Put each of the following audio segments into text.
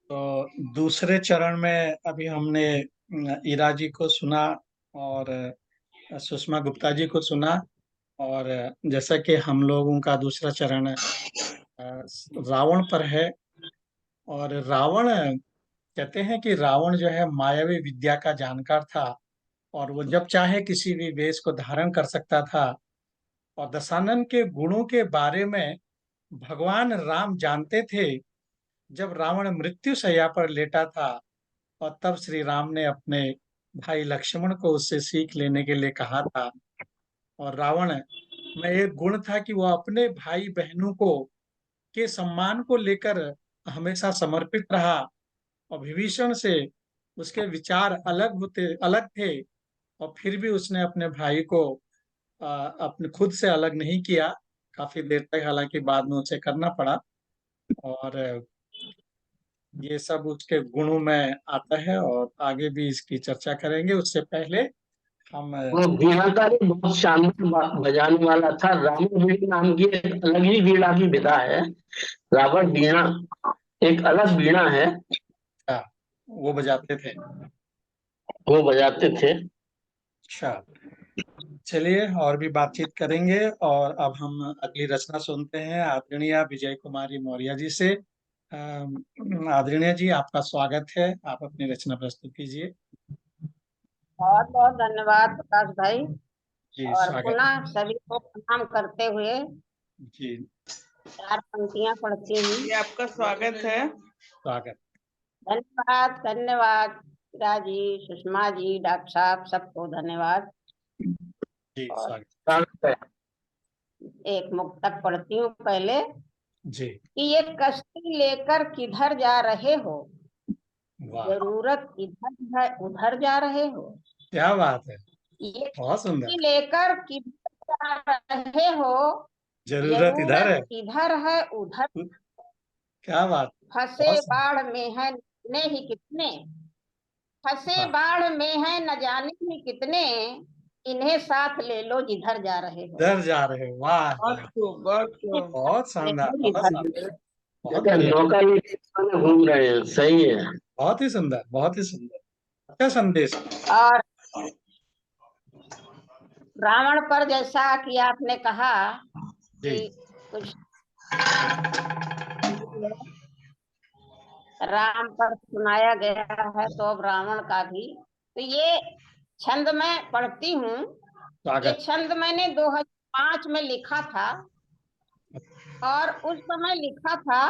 तो दूसरे चरण में अभी हमने ईरा जी को सुना और सुषमा गुप्ता जी को सुना। और जैसा कि हम लोगों का दूसरा चरण रावण पर है। और रावण कहते हैं कि रावण जो है मायावी विद्या का जानकार था, और वो जब चाहे किसी भी वेश को धारण कर सकता था। और दशानन के गुणों के बारे में भगवान राम जानते थे। जब रावण मृत्यु शैया पर लेटा था, और तब श्री राम ने अपने भाई लक्ष्मण को उससे सीख लेने के लिए कहा था। और रावण में एक गुण था कि वह अपने भाई बहनों को के सम्मान को लेकर हमेशा समर्पित रहा। और विभीषण से उसके विचार अलग थे, और फिर भी उसने अपने भाई को अपने खुद से अलग नहीं किया। काफी देर तक, हालांकि बाद में उसे करना पड़ा। और ये सब उसके गुणों में आता है, और आगे भी इसकी चर्चा करेंगे। उससे पहले हम वो वीणा का भी बहुत शानदार बजाने वाला था। रावण वीणा नाम की एक अलग ही वीणा की विधा है। रावण वीणा एक अलग वीणा है, वो बजाते थे। वो बजाते थे। अच्छा, चलिए और भी बातचीत करेंगे। और अब हम अगली रचना सुनते हैं आदरणीय विजय कुमारी मौर्य जी से। आदरणीय जी, आपका स्वागत है। आप अपनी रचना प्रस्तुत कीजिए। बहुत बहुत धन्यवाद प्रकाश भाई। जी, और स्वागत। पुनः सभी को प्रणाम करते हुए जी, 4 पंक्तियां पढ़ती हूँ। ये आपका स्वागत है। स्वागत। धन्यवाद धन्यवाद राजी, सुषमा जी, डॉक्टर साहब, सबको धन्यवाद। जी, और स्वागत। एक मुक्तक पढ़ती हूँ पहले जी, कि ये कश्ती लेकर किधर जा रहे हो, वाह, जरूरत इधर है उधर जा रहे हो। क्या बात है। ये बहुत कश्ती सुंदर। लेकर किधर जा रहे हो, जरूरत इधर है। जरूरत इधर है उधर। क्या बात। फंसे बहुत सुंदर। बाढ़ में है न ही कितने, फंसे वाह, बाढ़ में है न जाने ही कितने, इन्हें साथ ले लो जिधर जा रहे हो। इधर जा रहे हो। वाह बहुत वाह, खूब, बहुत इन्हें खूब। बहुत साथ ले शानदार, लो बहुत जिधर। शानदार। बहुत जगह बढ़िया। नौका में घूम रहे हैं, सही है। बहुत ही सुंदर, बहुत ही सुंदर। अच्छा संदेश। और रावण पर जैसा कि आपने कहा जी, कि कुछ राम पर सुनाया गया है, तो अब रावण का भी। तो ये छंद मैं पढ़ती हूँ। ये स्वागत। छंद मैंने 2005 में लिखा था। और उस समय लिखा था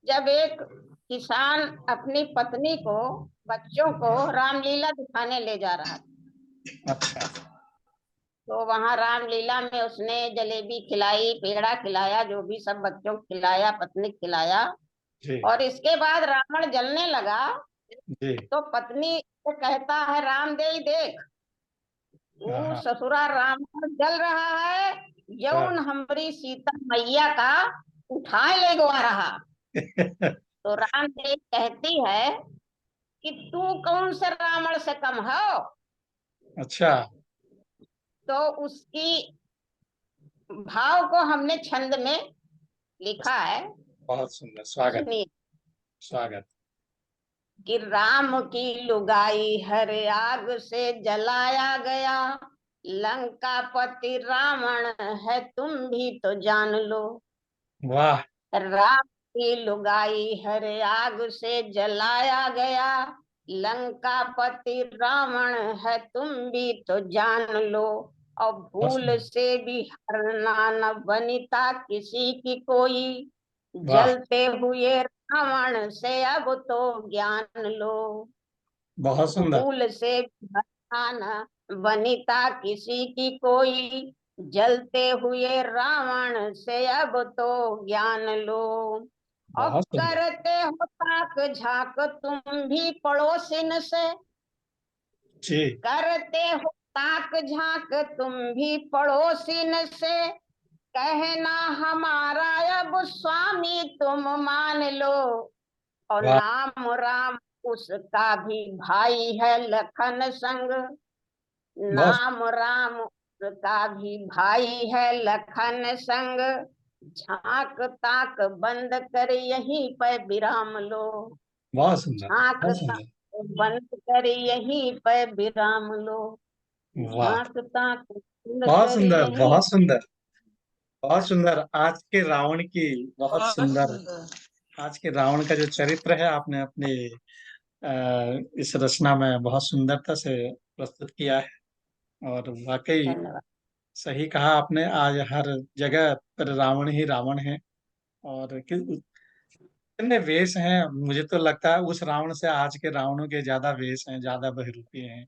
जब एक किसान अपनी पत्नी को, बच्चों को रामलीला दिखाने ले जा रहा था। अच्छा। तो वहां रामलीला में उसने जलेबी खिलाई, पेड़ा खिलाया, जो भी सब बच्चों को खिलाया, पत्नी को खिलाया। जी, और इसके बाद रावण जलने लगा। जी। तो पत्नी से कहता है, राम दे देख, वो हाँ, ससुरा रावण जल रहा है, हाँ। जौन हमारी सीता मैया का उठाए ले गवा रहा। तो राम देव कहती है कि तू कौन से रावण से कम हो। अच्छा। तो उसकी भाव को हमने छंद में लिखा है। बहुत सुंदर। स्वागत। सुनिए स्वागत। कि राम की लुगाई हर आग से जलाया गया, लंका पति रावण है तुम भी तो जान लो। वाह। राम की लुगाई हर आग से जलाया गया, लंका पति रावण है तुम भी तो जान लो। और बहुत भूल सुंदर। से भी हरना न बनिता किसी की कोई, वाह, जलते हुए रावण से अब तो ज्ञान लो। बहुत सुंदर। भूल से भी हरना न बनिता किसी की कोई, जलते हुए रावण से अब तो ज्ञान लो। और बहुत सुंदर। करते हो ताक झाक तुम भी पड़ोसिन से, जी, करते हो ताक झाक तुम भी पड़ोसिन से, कहना हमारा अब स्वामी तुम मान लो। और वाह, नाम राम उसका भी भाई है लखन संग, बहुत नाम राम उसका भी भाई है लखन संग, झांक ताक बंद कर यहीं पर विराम लो। बहुत सुंदर, आंख बहुत सुंदर। बंद कर यहीं पे विराम लो, वाह, आंख ताक बंद बहुत कर सुंदर, यहीं। बहुत सुंदर, बहुत सुंदर। आज के रावण की बहुत बहुत सुंदर, सुंदर। आज के रावण का जो चरित्र है आपने अपनी इस रचना में बहुत सुंदरता से प्रस्तुत किया है। और वाकई धन्यवाद। सही कहा आपने, आज हर जगह पर रावण ही रावण है। और कितने वेश हैं, मुझे तो लगता है उस रावण से आज के रावणों के ज्यादा वेश हैं, ज्यादा बहरूपी हैं,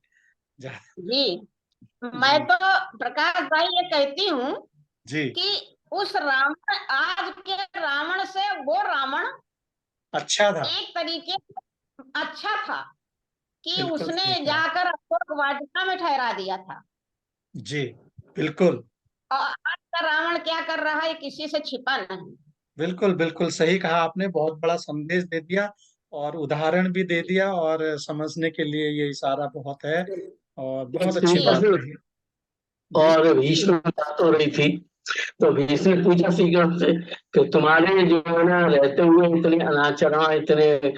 ज्यादा। जी, मैं जी तो प्रकाश भाई ये कहती हूँ जी। कि उस रावण, आज के रावण से वो रावण अच्छा था। एक तरीके से अच्छा था कि बिल्कुल उसने सही कहा। जाकर अशोक वाटिका में ठहरा दिया था। जी बिल्कुल। और आज का रावण क्या कर रहा है किसी से छिपा नहीं। बिल्कुल बिल्कुल सही कहा आपने, बहुत बड़ा संदेश दे दिया और उदाहरण भी दे दिया, और समझने के लिए ये इशारा बहुत है, और बहुत अच्छी जी बात श्री कही। जी और भीष्म की बात हो रही थी, तो भीष्म ने पूछा श्रीकृष्ण से कि तुम्हारे जो है ना रहते हुए इतने अनाचरण, इतने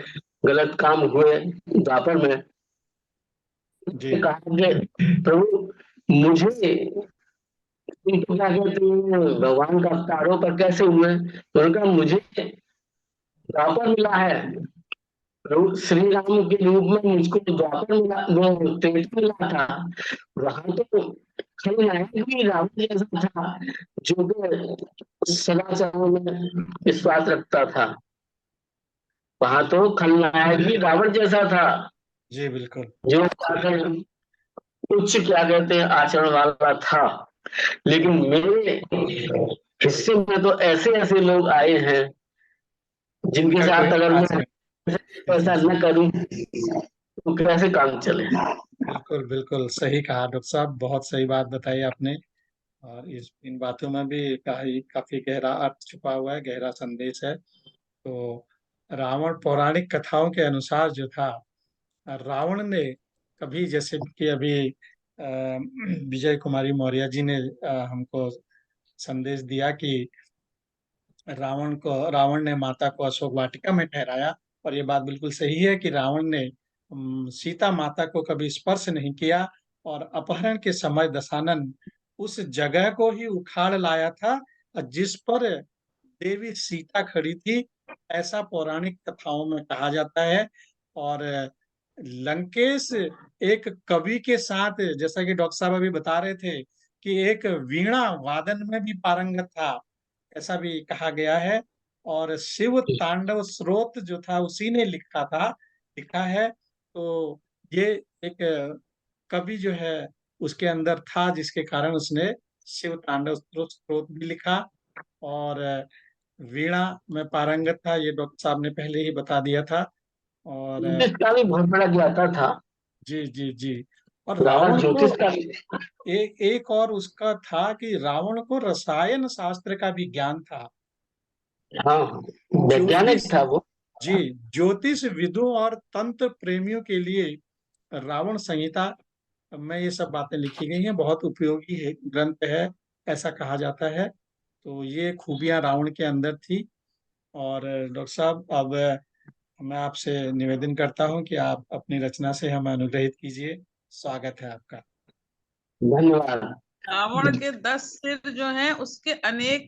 गलत काम हुए द्वापर में, जी। कहा कि प्रभु मुझे इनको क्या कहते हैं भगवान का अवतारों पर कैसे हुए, तो उन्होंने कहा मुझे द्वापर मिला है, प्रभु श्री राम के रूप में मुझको द्वापर मिला, वो तेज मिला था। वहां तो खलनायक भी रावण जैसा था, जो कि सदाचारों में विश्वास रखता था। वहां तो खलनायक भी रावण जैसा था, जी बिल्कुल। जो उच्च क्या कहते हैं आचरण वाला था। लेकिन मेरे हिस्से में तो ऐसे ऐसे लोग आए हैं जिनके जिनका कोई साथ अगर मैं आचरण। ऐसा जी जी। न करूं तो कैसे काम चले। बिल्कुल बिल्कुल सही कहा डॉक्टर साहब, बहुत सही बात बताई आपने। और इन बातों में भी काफी गहरा अर्थ छुपा हुआ है, गहरा संदेश है। तो रावण पौराणिक कथाओं के अनुसार जो था, रावण ने कभी, जैसे कि अभी विजय कुमारी मौर्य जी ने हमको संदेश दिया कि रावण ने माता को अशोक वाटिका में ठहराया। और ये बात बिल्कुल सही है कि रावण ने सीता माता को कभी स्पर्श नहीं किया, और अपहरण के समय दशानन उस जगह को ही उखाड़ लाया था जिस पर देवी सीता खड़ी थी, ऐसा पौराणिक कथाओं में कहा जाता है। और लंकेश एक कवि के साथ, जैसा कि डॉक्टर साहब अभी बता रहे थे, कि एक वीणा वादन में भी पारंगत था, ऐसा भी कहा गया है। और शिव तांडव स्रोत जो था उसी ने लिखा है। तो ये एक कवि जो है उसके अंदर था, जिसके कारण उसने शिव तांडव स्रोत भी लिखा। और वीणा में पारंगत था, ये डॉक्टर साहब ने पहले ही बता दिया था। और ज्योतिष का भी बहुत बड़ा ज्ञाता था, जी जी जी। और रावण रावण को ज्योतिष का भी। एक और उसका था कि रावण को रसायन शास्त्र का भी ज्ञान था। हाँ, ज्योतिष, वैज्ञानिक था वो। जी, ज्योतिष विदों और तंत्र प्रेमियों के लिए रावण संहिता में ये सब बातें लिखी गई हैं, बहुत उपयोगी है, ग्रंथ है, ऐसा कहा जाता है। तो ये खूबियां रावण के अंदर थी। और डॉक्टर साहब, अब मैं आपसे निवेदन करता हूं कि आप अपनी रचना से हमें अनुग्रहित कीजिए। स्वागत है आपका। धन्यवाद। रावण के 10 सिर जो हैं उसके अनेक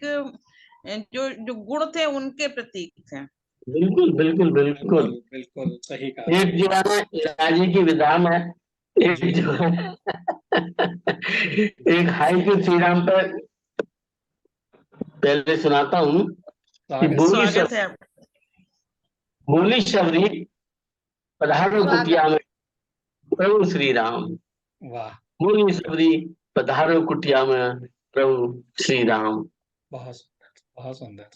जो जो गुण थे उनके प्रतीक थे। बिल्कुल बिल्कुल बिल्कुल। बिल्कुल बिल्कुल सही कहा। एक जो है ना राजी की विधा में, एक जी। जो है एक हाई की श्री राम पर पहले सुनाता हूँ कि स्वागत। स्वागत है आपका। बोली शबरी पधारो स्वागत। कुटिया में प्रभु श्री राम। वाह, बोली शबरी पधारो कुटिया में प्रभु श्री राम। बहुत सुंदर, बहुत सुंदर।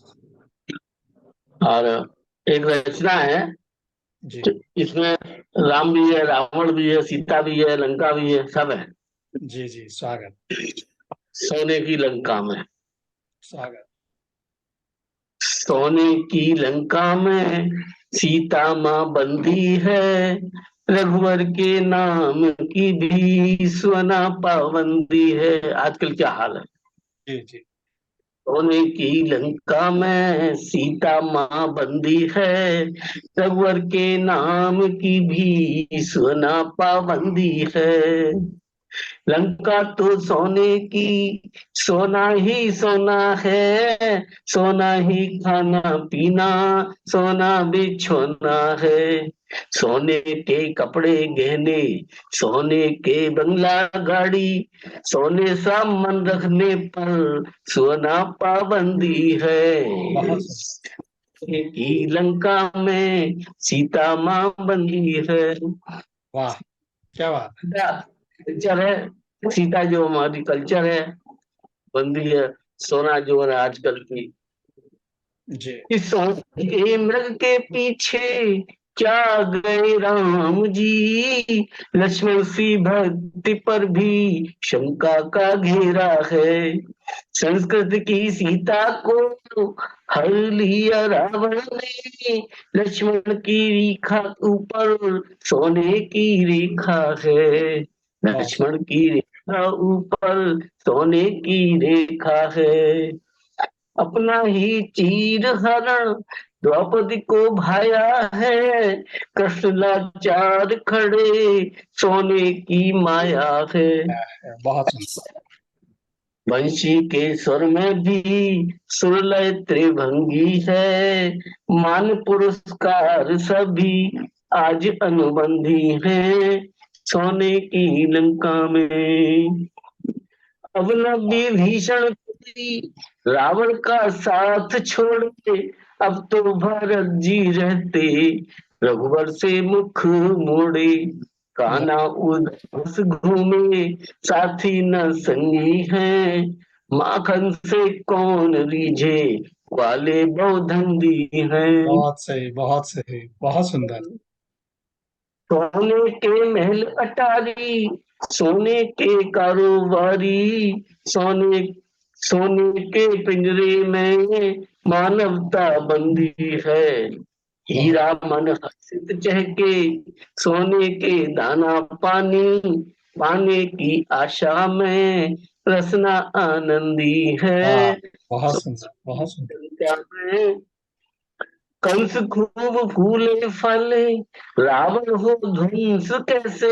और एक रचना है, जी इसमें राम भी है, रावण भी है, सीता भी है, लंका भी है, सब है। जी जी। स्वागत। सोने की लंका में। स्वागत। सोने की लंका में सीता माँ बंदी है, रघुवर के नाम की भी स्वना पाबंदी है। आजकल क्या हाल है। जी जी। सोने की लंका में सीता माँ बंदी है, रघुवर के नाम की भी सोना पाबंदी है। लंका तो सोने की, सोना ही सोना है, सोना ही खाना पीना, सोना बिछोना है। सोने के कपड़े गहने, सोने के बंगला गाड़ी, सोने सा मन रखने पर सोना पाबंदी है। बहुत सुंदर। सोने की लंका में सीता माँ बंदी है। वाह, क्या बात कल्चर है, सीता जो हमारी कल्चर है बंदी है, सोना जो है आजकल की। है जी। इस सोने के मृग के पीछे क्या गए राम जी, लक्ष्मण सी भक्ति पर भी शंका का घेरा है। संस्कृत की सीता को हर लिया रावण ने, लक्ष्मण की रेखा ऊपर सोने की रेखा है। वाह, लक्ष्मण की रेखा ऊपर सोने की रेखा है। अपना ही चीर हरण द्रौपदी को भाया है, कृष्ण लाचार खड़े सोने की माया है। बहुत सुंदर। वंशी के स्वर में भी सुरलय त्रिभंगी है, मान पुरस्कार सभी आज अनुबंधी हैं सोने की लंका में। अब न विभीषण कोई रावण का साथ छोड़े, अब तो भरत जी रहते रघुवर से मुख मोड़े। कान्हा उदास घूमे साथी न संगी है, माखन से कौन रीझे वाले बहुधंधी हैं। बहुत सही, बहुत सही, बहुत सुंदर। सोने के महल अटारी, सोने के कारोबारी, सोने सोने के पिंजरे में मानवता बंदी है। बहुत हीरा मन हर्षित चहके, सोने के दाना पानी, पाने की आशा में रसना आनंदी वाह, है। बहुत सुंदर, बहुत सुंदर। सोने कंस खूब फूले फले, रावण हो ध्वंस कैसे,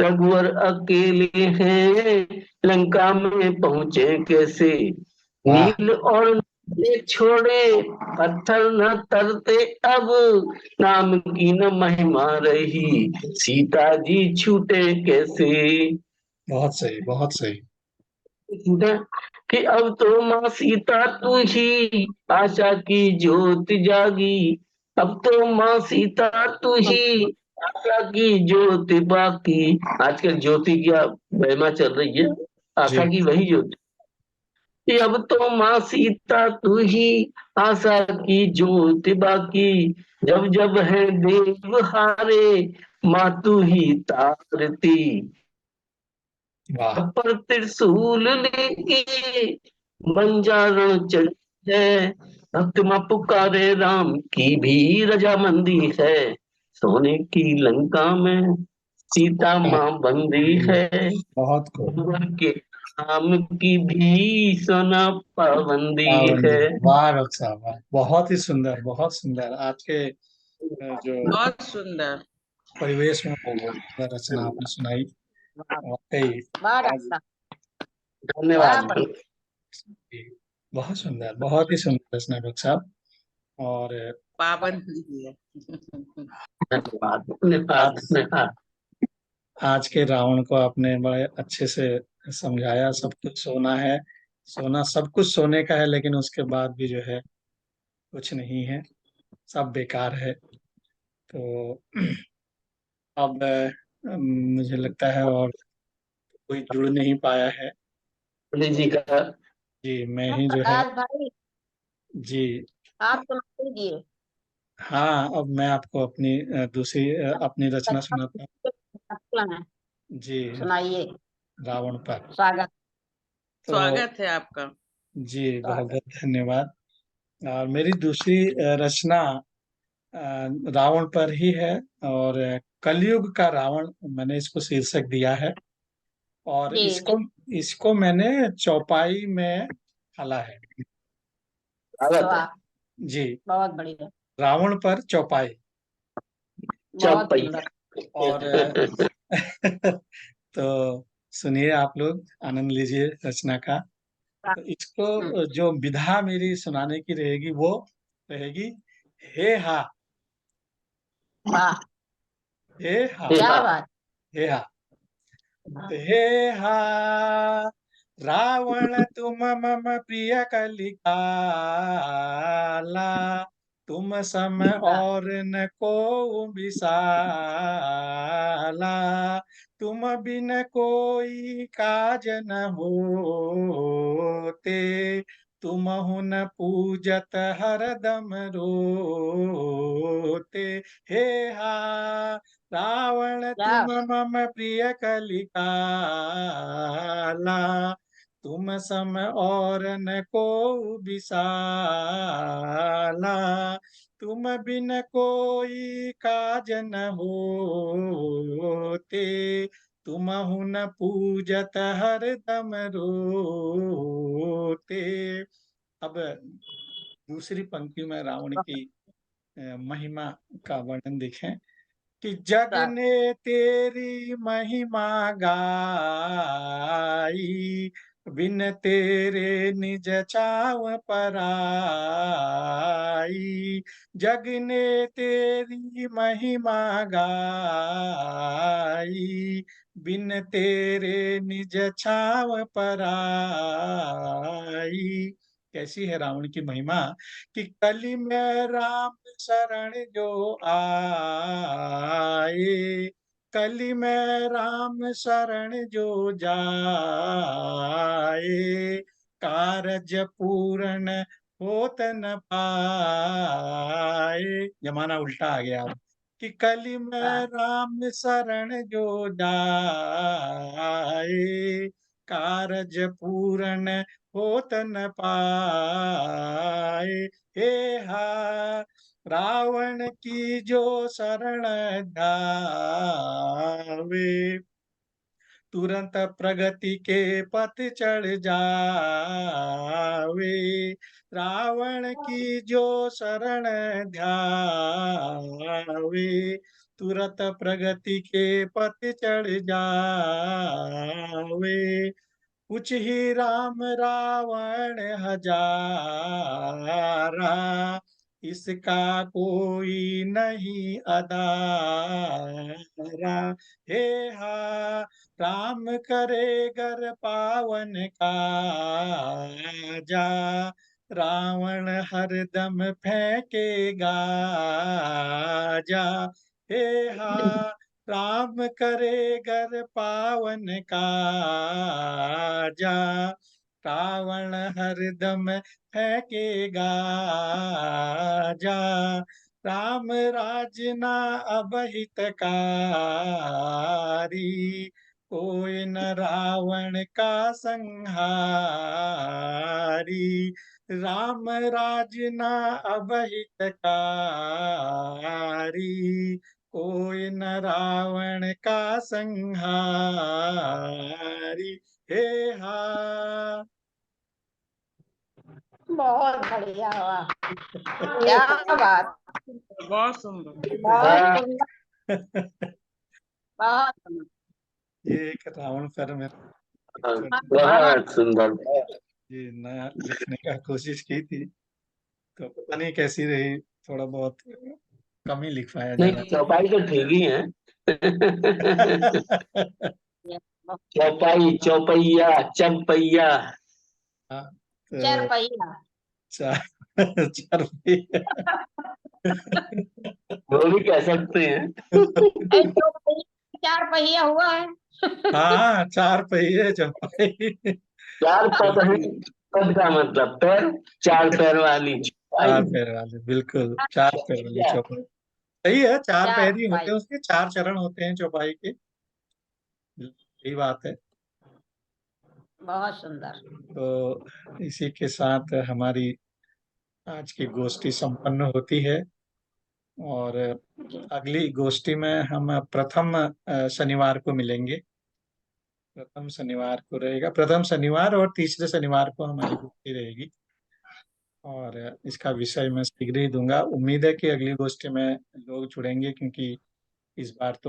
रघुवर अकेले हैं लंका में पहुंचे कैसे। वाह, नील और नदी छोड़े पत्थर न तरते अब, नाम की न महिमा रही सीता जी छूटे कैसे। बहुत सही, बहुत सही। कि अब तो माँ सीता तू ही आशा की ज्योत जागी, अब तो माँ सीता तू ही आशा की ज्योति बाकी। आजकल ज्योति की महिमा चल रही है, जी। आशा की वही ज्योति। कि अब तो माँ सीता तू ही आशा की ज्योति बाकी, जब जब है देव हारे माँ तू ही तारती। वाह, पर त्रिशूल लेके बंजारण चढ़ी है, भक्त माँ पुकारे राम की भी रजामंदी है। सोने की लंका में सीता माँ बंदी है, बहुत खूब। भगवान के नाम की भी सोना पाबंदी पाबंदी। है। वाह डॉक्टर साहब, वाह, बहुत ही सुंदर, बहुत सुंदर। आज के जो बहुत सुंदर। परिवेश में बहुत सुंदर रचना आपने सुनाई। वाकई वाह आज डॉक्टर, धन्यवाद। वाह बढ़िया। बहुत सुंदर, बहुत ही सुंदर रचना डॉक्टर साहब। और पाबंदी है। धन्यवाद धन्यवाद आज धन्यवाद। आज के रावण को आपने बड़े अच्छे से समझाया। सब कुछ सोना है, सोना सब कुछ सोने का है, लेकिन उसके बाद भी जो है कुछ नहीं है, सब बेकार है। तो अब मुझे लगता है और कोई जुड़ नहीं पाया है। पंडित जी तो का जी, मैं ही जो है। प्रकाश भाई, जी। आप सुना दीजिए। हाँ, अब मैं आपको अपनी दूसरी अपनी रचना सुनाता है, हूँ जी। सुनाइए। रावण पर। स्वागत, तो स्वागत है आपका। जी, बहुत स्वागत। बहुत धन्यवाद। और मेरी दूसरी रचना रावण पर ही है। और कलयुग का रावण मैंने इसको शीर्षक दिया है। और जी जी। इसको इसको मैंने चौपाई में डाला है। वाह, जी। बहुत बढ़िया, रावण पर चौपाई। बहुत चौपाई। सुंदर। और तो सुनिए, आप लोग आनंद लीजिए रचना का। तो इसको जो विधा मेरी सुनाने की रहेगी वो रहेगी, हे हा, वाह, हे हा, क्या बात। हे हा। तो हे हा, रावण तुम मम प्रिय कलिकाला, तुम सम और न को विसाला, तुम बिन कोई काज न होते, तुम हुन पूजत हरदम रोते। हे हा, रावण क्या तुम मम प्रिय कलिकाला, तुम सम और न को विसाला, तुम बिन कोई काज न होते, तुम हुन पूजत हरदम रोते। अब दूसरी पंक्ति में रावण की महिमा का वर्णन देखें कि जग बात। ने तेरी महिमा गाई, बिन तेरे निज छाव पराई, जग ने तेरी महिमा गाई, बिन तेरे निज छाव पराई। कैसी है रावण की महिमा कि कलि में राम शरण जो आए, कलि में राम शरण जो जाए, कारज पूर्ण होत न पाए। जमाना उल्टा आ गया अब कि कलि में राम शरण जो जाए, कारज पूर्ण होत न पाए। हे हा, रावण की जो शरण ध्यावे, तुरंत प्रगति के पथ चढ़ जावे, रावण की जो शरण ध्यावे, तुरंत प्रगति के पथ चढ़ जावे। कुछ ही राम रावण हजारा, इसका कोई नहीं अदारा। हे हा, राम करे गर पावन काजा, रावण हरदम फेंकेगा जा। हे हा, राम करे गर पावन काजा, रावण हरदम फेंकेगा जा। राम राज ना अब हितकारी, कोई न रावण का संहारी, राम राज ना अब हितकारी, कोई न रावण का संहारी। हे हा। बहुत बढ़िया, वाह, क्या बात, बहुत सुंदर। बहुत सुंदर, बहुत सुंदर। ये एक रावण पर में बहुत सुंदर। ये नया लिखने का कोशिश की थी, तो पता नहीं कैसी रही, थोड़ा बहुत कम ही लिख पाया नहीं, ज्यादा। चौपाई तो ठीक ही है। ये चौपाई, चौपैया, चंपैया। हाँ, चार तो पहिया, चार चार पहिया। वो भी कह सकते हैं। जो चार पहिया हुआ है। हाँ, चार पहिए चौपाई। चार पद है, पद का मतलब पैर, चार पैर वाली चौपाई। चार पैर वाले, बिल्कुल चार पैर वाली चौपाई। सही है, चार चार पैर ही होते पाई, हैं, उसके चार चरण होते हैं चौपाई के। यही बात है। बहुत सुंदर। तो इसी के साथ हमारी आज की गोष्ठी संपन्न होती है, और अगली गोष्ठी में हम प्रथम शनिवार को मिलेंगे। प्रथम शनिवार को रहेगा, प्रथम शनिवार और तीसरे शनिवार को हमारी गोष्ठी रहेगी। और इसका विषय मैं शीघ्र ही दूंगा। उम्मीद है कि अगली गोष्ठी में लोग जुड़ेंगे, क्योंकि इस बार तो